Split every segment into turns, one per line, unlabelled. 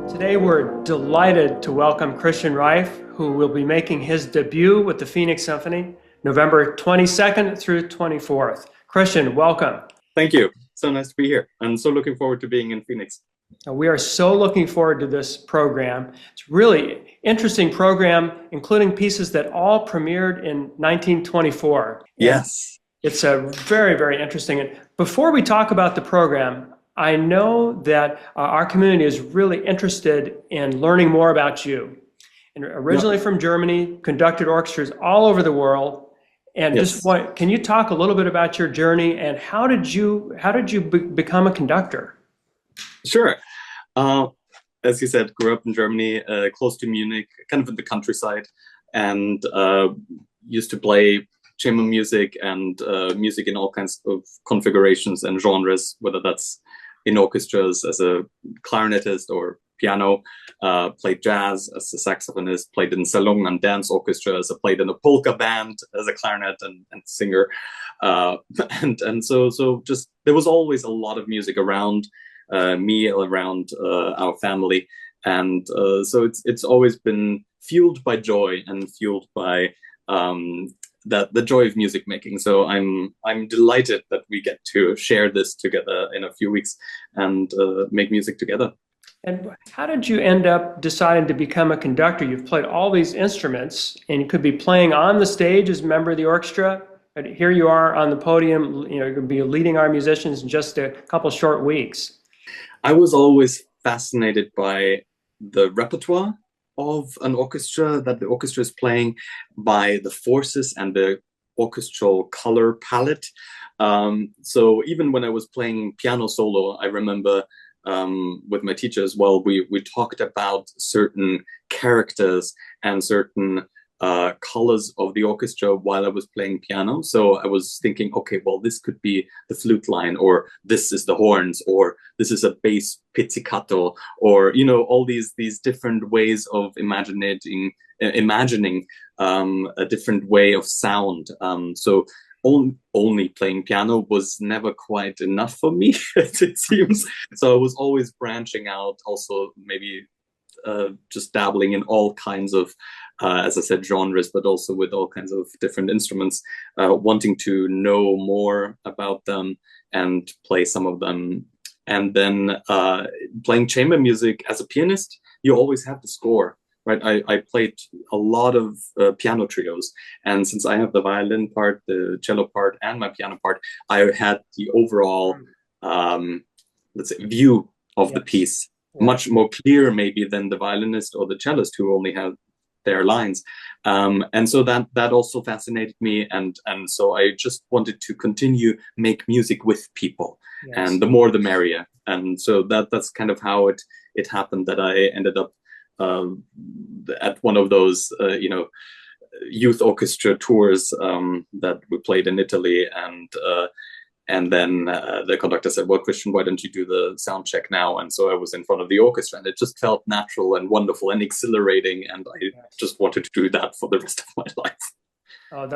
Today we're delighted to welcome Christian Reif, who will be making his debut with the Phoenix Symphony, November 22nd through 24th. Christian, welcome.
Thank you. So nice to be here. I'm so looking forward to being in Phoenix.
We are so looking forward to this program. It's really interesting program, including pieces that all premiered in 1924.
Yes.
It's a very, very interesting. And before we talk about the program, I know that our community is really interested in learning more about you. And originally from Germany, conducted orchestras all over the world. And can you talk a little bit about your journey and how did you become a conductor?
Sure. As you said, grew up in Germany, close to Munich, kind of in the countryside, and used to play chamber music and music in all kinds of configurations and genres, whether that's in orchestras as a clarinetist or piano, played jazz as a saxophonist, played in salon and dance orchestras, played in a polka band as a clarinet and singer. So just there was always a lot of music around me, around our family. And so it's always been fueled by joy and fueled by the joy of music making. So I'm delighted that we get to share this together in a few weeks and make music together.
And how did you end up deciding to become a conductor? You've played all these instruments and you could be playing on the stage as a member of the orchestra, but here you are on the podium, you're going to be leading our musicians in just a couple short weeks.
I was always fascinated by the repertoire of an orchestra, that the orchestra is playing, by the forces and the orchestral color palette. So even when I was playing piano solo, I remember with my teacher as well, we talked about certain characters and certain colors of the orchestra while I was playing piano. So I was thinking, okay, well, this could be the flute line, or this is the horns, or this is a bass pizzicato, or all these different ways of imagining a different way of sound. So only playing piano was never quite enough for me, it seems. So I was always branching out, also maybe just dabbling in all kinds of, as I said, genres, but also with all kinds of different instruments, wanting to know more about them and play some of them. And then playing chamber music as a pianist, you always have to score, right? I played a lot of piano trios. And since I have the violin part, the cello part, and my piano part, I had the overall, let's say, view of the piece. Much more clear maybe than the violinist or the cellist who only have their lines. And so that also fascinated me. And so I just wanted to continue make music with people. Yes. And the more the merrier. And so that's kind of how it happened that I ended up at one of those, youth orchestra tours that we played in Italy. And then the conductor said, well, Christian, why don't you do the sound check now? And so I was in front of the orchestra, and it just felt natural and wonderful and exhilarating. And I just wanted to do that for the rest of my life.
Oh,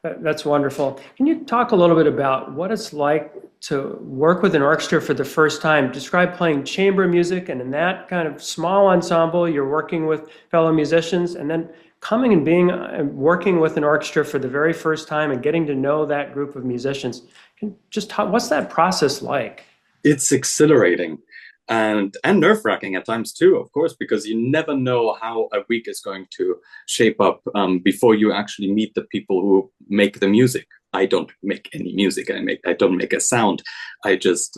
that's wonderful. Can you talk a little bit about what it's like to work with an orchestra for the first time? Describe playing chamber music, and in that kind of small ensemble, you're working with fellow musicians, and then coming and working with an orchestra for the very first time and getting to know that group of musicians. What's that process like?
It's exhilarating and nerve-wracking at times too, of course, because you never know how a week is going to shape up before you actually meet the people who make the music. I don't make any music. I don't make a sound. I just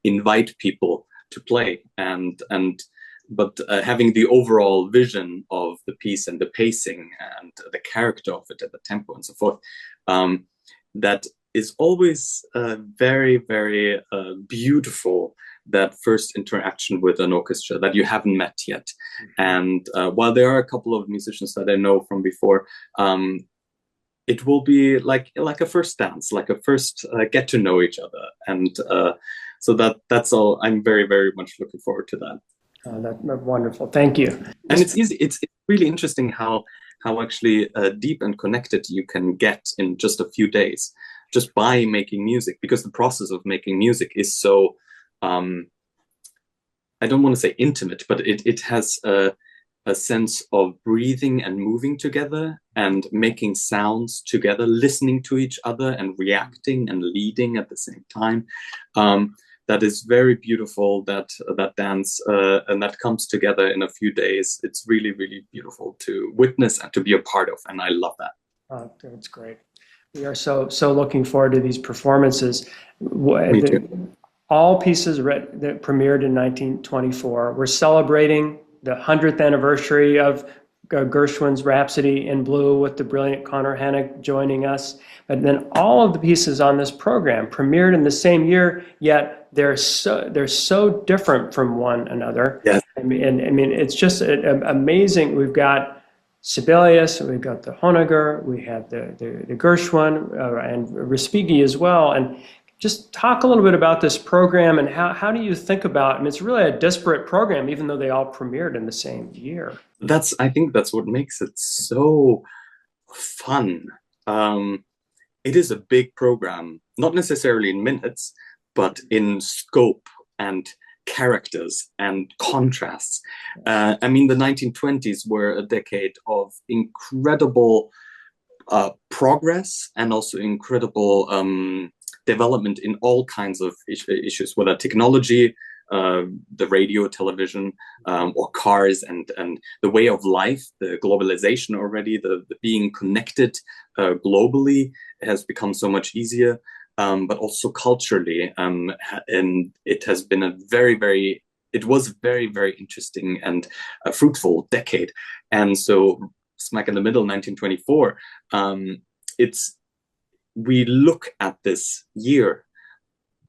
invite people to play but having the overall vision of the piece and the pacing and the character of it and the tempo and so forth, that is always very, very beautiful, that first interaction with an orchestra that you haven't met yet. And while there are a couple of musicians that I know from before, it will be like a first dance, like a first get to know each other. And so that's all. I'm very, very much looking forward to that.
Oh, that's wonderful. Thank you.
And it's easy. It's really interesting how actually deep and connected you can get in just a few days, just by making music, because the process of making music is so I don't want to say intimate, but it has a sense of breathing and moving together and making sounds together, listening to each other and reacting and leading at the same time. That is very beautiful, that dance, and that comes together in a few days. It's really, really beautiful to witness and to be a part of, and I love that.
Oh, that's great. We are so looking forward to these performances.
Me too.
All pieces that premiered in 1924. We're celebrating the 100th anniversary of Gershwin's Rhapsody in Blue with the brilliant Conor Hanick joining us. But then all of the pieces on this program premiered in the same year, yet they're so different from one another.
Yes.
I mean, it's just amazing. We've got Sibelius, we've got the Honegger, we have the Gershwin, and Respighi as well. And just talk a little bit about this program and how do you think about, I mean, it's really a disparate program, even though they all premiered in the same year.
I think that's what makes it so fun. It is a big program, not necessarily in minutes, but in scope and characters and contrasts. I mean, the 1920s were a decade of incredible progress and also incredible development in all kinds of issues, whether technology, the radio, television, or cars, and the way of life, the globalization already, the being connected globally has become so much easier, but also culturally, and it has been it was a very, very interesting and fruitful decade. And so smack in the middle, 1924, we look at this year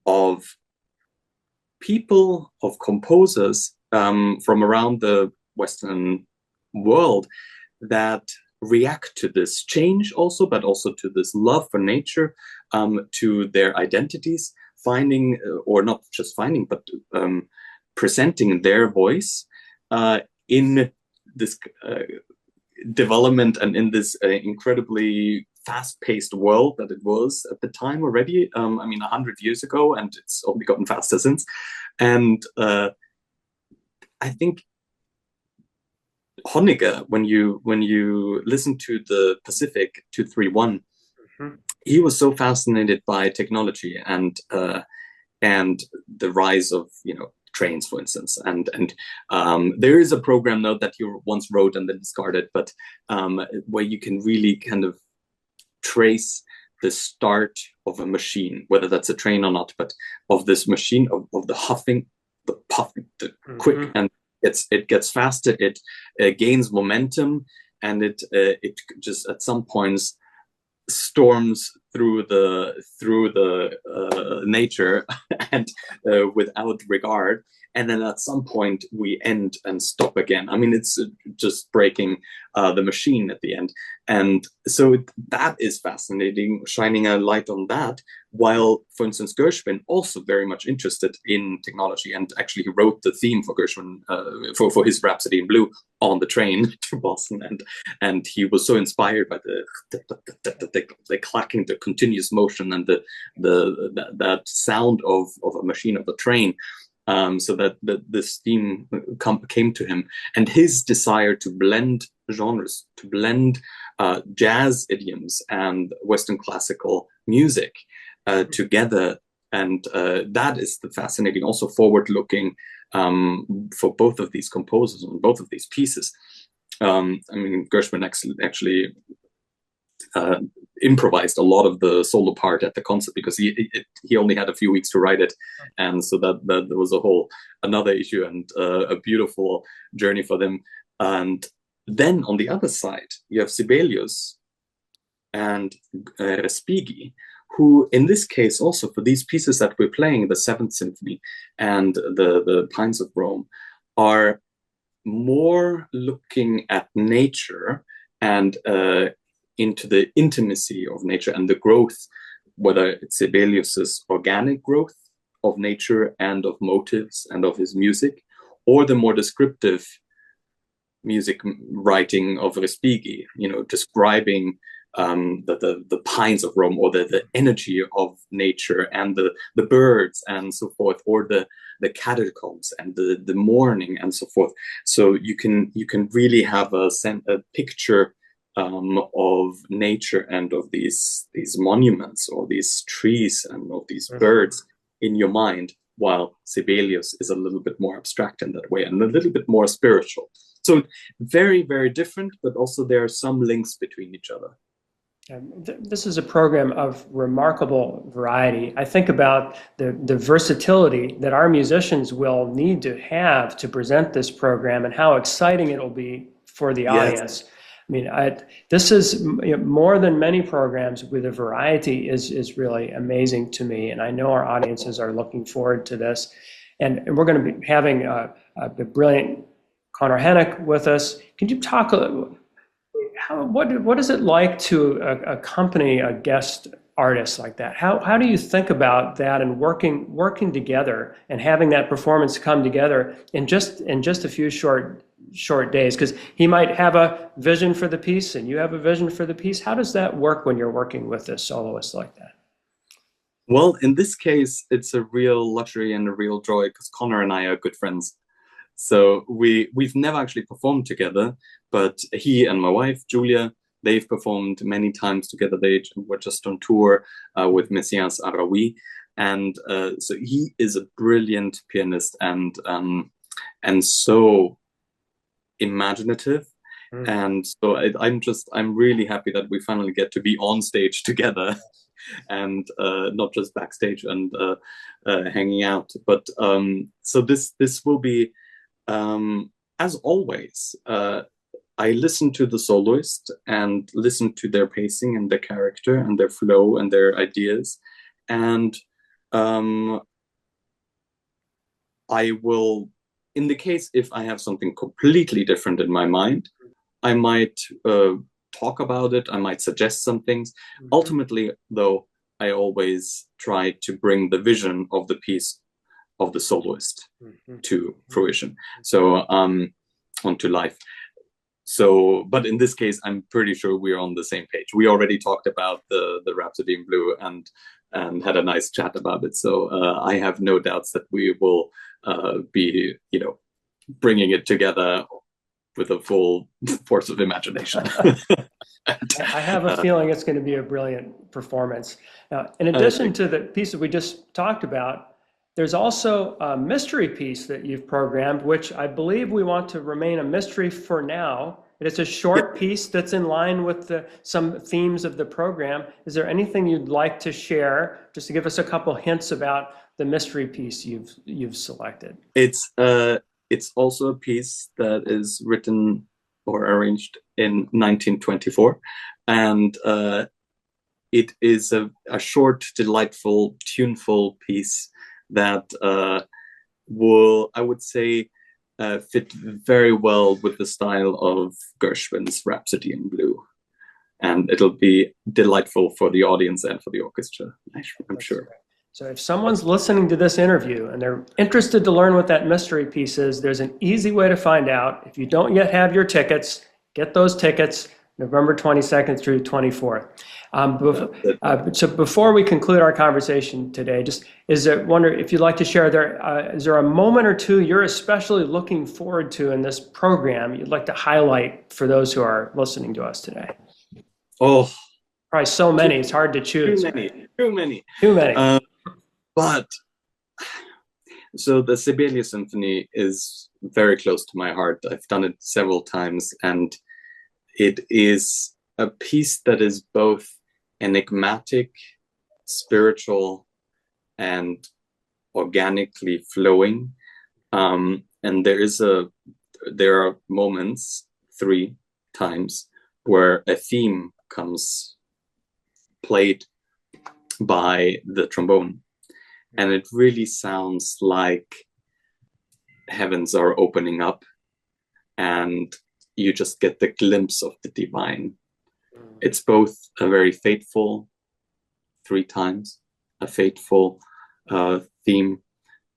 of people, of composers from around the Western world that react to this change also, but also to this love for nature, to their identities, finding, or not just finding, but presenting their voice in this development and in this incredibly fast-paced world that it was at the time already. I mean, 100 years ago, and it's only gotten faster since. And I think Honegger, when you listen to the Pacific 231, he was so fascinated by technology and the rise of trains, for instance, and there is a program note that you once wrote and then discarded, but where you can really kind of trace the start of a machine, whether that's a train or not, but of this machine, of the huffing, the puffing, the quick, and it gets faster, it gains momentum, and it just at some points storms through the nature and without regard, and then at some point we end and stop again. I mean, it's just breaking the machine at the end. And so that is fascinating, shining a light on that, while, for instance, Gershwin also very much interested in technology, and actually he wrote the theme for Gershwin for his Rhapsody in Blue on the train to Boston, and he was so inspired by the clacking, the continuous motion, and that sound of a machine, of a train. So that this theme came to him, and his desire to blend genres, to blend jazz idioms and Western classical music together, and that is the fascinating, also forward-looking for both of these composers and both of these pieces. I mean, Gershwin actually improvised a lot of the solo part at the concert because he only had a few weeks to write it, and so that was another issue, and a beautiful journey for them. And then on the other side you have Sibelius and Respighi, who in this case also, for these pieces that we're playing, the Seventh Symphony and the Pines of Rome, are more looking at nature and into the intimacy of nature and the growth, whether it's Sibelius's organic growth of nature and of motives and of his music, or the more descriptive music writing of Respighi, describing the pines of Rome, or the energy of nature, and the birds and so forth, or the catacombs and the morning and so forth. So you can really have a picture of nature and of these monuments or these trees and of these birds in your mind, while Sibelius is a little bit more abstract in that way and a little bit more spiritual. So very, very different, but also there are some links between each other.
This is a program of remarkable variety. I think about the versatility that our musicians will need to have to present this program and how exciting it will be for the audience. I mean, this is more than many programs with a variety is really amazing to me. And I know our audiences are looking forward to this. And we're going to be having a brilliant Conor Hanick with us. Can you talk a little? What is it like to accompany a guest artist like that? How do you think about that and working together and having that performance come together in just a few short days? Because he might have a vision for the piece and you have a vision for the piece. How does that work when you're working with a soloist like that?
Well, in this case, it's a real luxury and a real joy because Conor and I are good friends. So we've never actually performed together, but he and my wife, Julia, they've performed many times together. They were just on tour with Messias Araoui. And so he is a brilliant pianist and so imaginative. And so I'm really happy that we finally get to be on stage together and not just backstage and hanging out. But so this will be, as always, I listen to the soloist and listen to their pacing and their character and their flow and their ideas. And I will, in the case if I have something completely different in my mind, I might talk about it, I might suggest some things. Ultimately, though, I always try to bring the vision of the piece of the soloist to fruition, so onto life. So, but in this case, I'm pretty sure we're on the same page. We already talked about the Rhapsody in Blue and had a nice chat about it. So I have no doubts that we will be, bringing it together with a full force of imagination.
I have a feeling it's going to be a brilliant performance. Now, in addition to the piece that we just talked about, there's also a mystery piece that you've programmed, which I believe we want to remain a mystery for now. It's a short piece that's in line with some themes of the program. Is there anything you'd like to share, just to give us a couple hints about the mystery piece you've selected?
It's also a piece that is written or arranged in 1924, and it is a short, delightful, tuneful piece that will, I would say, fit very well with the style of Gershwin's Rhapsody in Blue. And it'll be delightful for the audience and for the orchestra, I'm sure.
So if someone's listening to this interview and they're interested to learn what that mystery piece is, there's an easy way to find out. If you don't yet have your tickets, get those tickets November 22nd through 24th. So before we conclude our conversation today, wonder if you'd like to share is there a moment or two you're especially looking forward to in this program you'd like to highlight for those who are listening to us today?
Oh,
probably so many, it's hard to choose.
Too many. But so the Sibelius Symphony is very close to my heart. I've done it several times, and it is a piece that is both enigmatic, spiritual, and organically flowing. And there are moments, 3 times, where a theme comes played by the trombone, and it really sounds like heavens are opening up and you just get the glimpse of the divine. It's both a very fateful, 3 times, a fateful theme,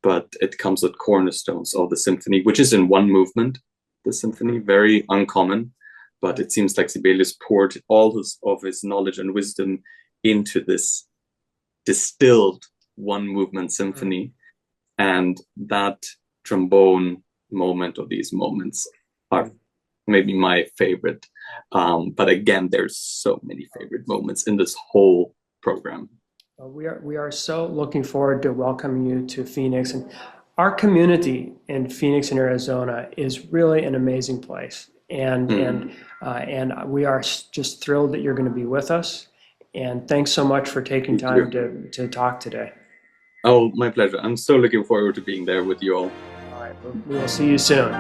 but it comes with cornerstones of the symphony, which is in 1 movement, the symphony, very uncommon. but it seems like Sibelius poured all of his knowledge and wisdom into this distilled one movement symphony. And that trombone moment, or these moments, are maybe my favorite. But again, there's so many favorite moments in this whole program.
We are so looking forward to welcoming you to Phoenix, and our community in Phoenix and Arizona is really an amazing place, and we are just thrilled that you're going to be with us. And thanks so much for taking time to talk today.
Oh, my pleasure. I'm so looking forward to being there with you all.
All right, we will see you soon.